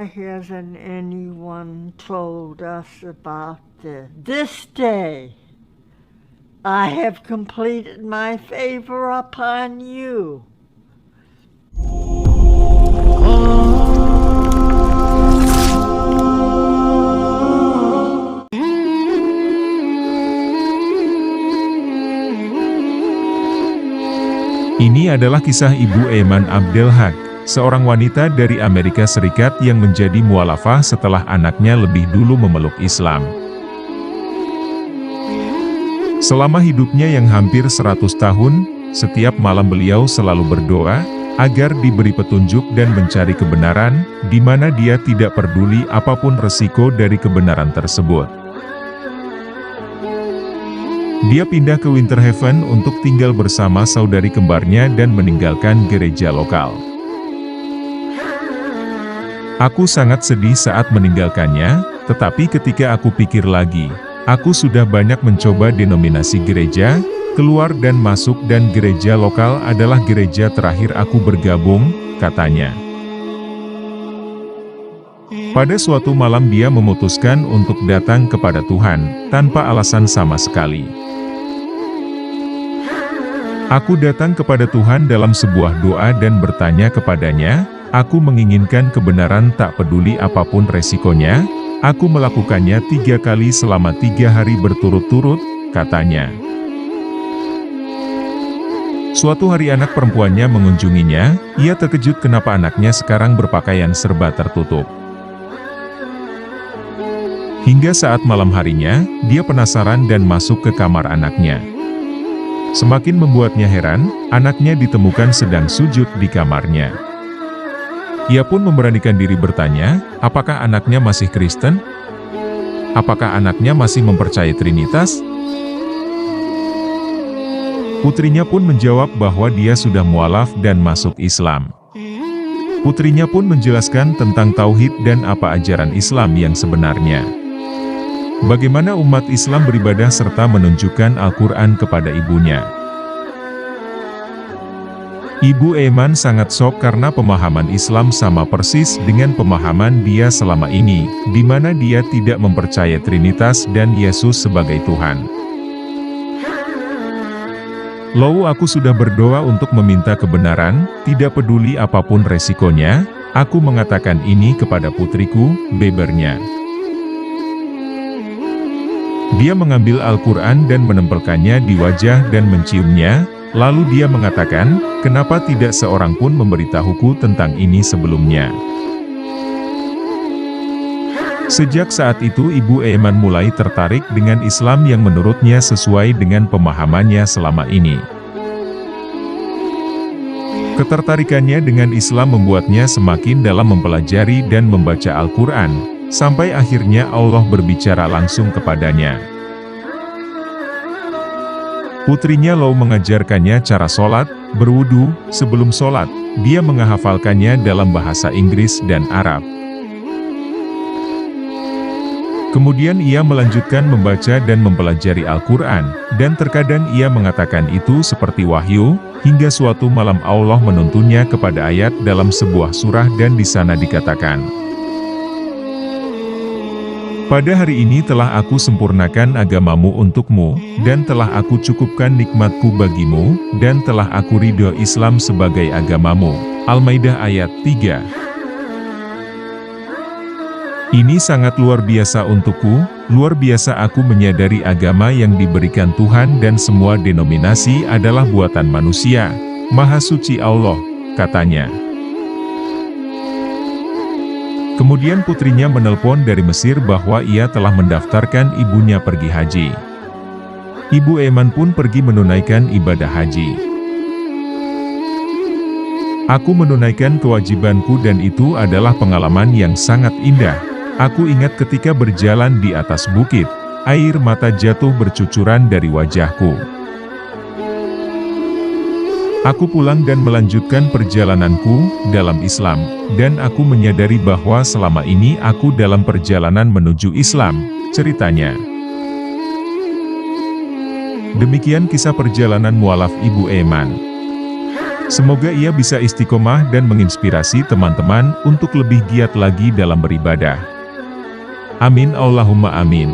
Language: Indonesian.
Hasn't anyone told us about this day? I have completed my favor upon you. Ini adalah kisah Ibu Eman Abdelhak, seorang wanita dari Amerika Serikat yang menjadi mualafah setelah anaknya lebih dulu memeluk Islam. Selama hidupnya yang hampir 100 tahun, setiap malam beliau selalu berdoa, agar diberi petunjuk dan mencari kebenaran, di mana dia tidak peduli apapun resiko dari kebenaran tersebut. Dia pindah ke Winter Haven untuk tinggal bersama saudari kembarnya dan meninggalkan gereja lokal. Aku sangat sedih saat meninggalkannya, tetapi ketika aku pikir lagi, aku sudah banyak mencoba denominasi gereja, keluar dan masuk, dan gereja lokal adalah gereja terakhir aku bergabung, katanya. Pada suatu malam dia memutuskan untuk datang kepada Tuhan, tanpa alasan sama sekali. Aku datang kepada Tuhan dalam sebuah doa dan bertanya kepadanya, aku menginginkan kebenaran tak peduli apapun resikonya, aku melakukannya 3 kali selama 3 hari berturut-turut, katanya. Suatu hari anak perempuannya mengunjunginya, ia terkejut kenapa anaknya sekarang berpakaian serba tertutup. Hingga saat malam harinya, dia penasaran dan masuk ke kamar anaknya. Semakin membuatnya heran, anaknya ditemukan sedang sujud di kamarnya. Ia pun memberanikan diri bertanya, apakah anaknya masih Kristen? Apakah anaknya masih mempercayai Trinitas? Putrinya pun menjawab bahwa dia sudah mualaf dan masuk Islam. Putrinya pun menjelaskan tentang tauhid dan apa ajaran Islam yang sebenarnya. Bagaimana umat Islam beribadah serta menunjukkan Al-Quran kepada ibunya. Ibu Eman sangat syok karena pemahaman Islam sama persis dengan pemahaman dia selama ini, di mana dia tidak mempercayai Trinitas dan Yesus sebagai Tuhan. Lalu aku sudah berdoa untuk meminta kebenaran, tidak peduli apapun resikonya, aku mengatakan ini kepada putriku, bebernya. Dia mengambil Al-Quran dan menempelkannya di wajah dan menciumnya, lalu dia mengatakan, kenapa tidak seorang pun memberitahuku tentang ini sebelumnya. Sejak saat itu Ibu Eman mulai tertarik dengan Islam yang menurutnya sesuai dengan pemahamannya selama ini. Ketertarikannya dengan Islam membuatnya semakin dalam mempelajari dan membaca Al-Quran, sampai akhirnya Allah berbicara langsung kepadanya. Putrinya Law mengajarkannya cara sholat, berwudu, sebelum sholat, dia menghafalkannya dalam bahasa Inggris dan Arab. Kemudian ia melanjutkan membaca dan mempelajari Al-Quran, dan terkadang ia mengatakan itu seperti wahyu, hingga suatu malam Allah menuntunnya kepada ayat dalam sebuah surah dan di sana dikatakan, pada hari ini telah aku sempurnakan agamamu untukmu, dan telah aku cukupkan nikmatku bagimu, dan telah aku ridho Islam sebagai agamamu. Al-Maidah ayat 3. Ini sangat luar biasa untukku, luar biasa aku menyadari agama yang diberikan Tuhan dan semua denominasi adalah buatan manusia. Maha suci Allah, katanya. Kemudian putrinya menelpon dari Mesir bahwa ia telah mendaftarkan ibunya pergi haji. Ibu Eman pun pergi menunaikan ibadah haji. Aku menunaikan kewajibanku dan itu adalah pengalaman yang sangat indah. Aku ingat ketika berjalan di atas bukit, air mata jatuh bercucuran dari wajahku. Aku pulang dan melanjutkan perjalananku dalam Islam, dan aku menyadari bahwa selama ini aku dalam perjalanan menuju Islam, ceritanya. Demikian kisah perjalanan mualaf Ibu Eman. Semoga ia bisa istiqomah dan menginspirasi teman-teman untuk lebih giat lagi dalam beribadah. Amin Allahumma amin.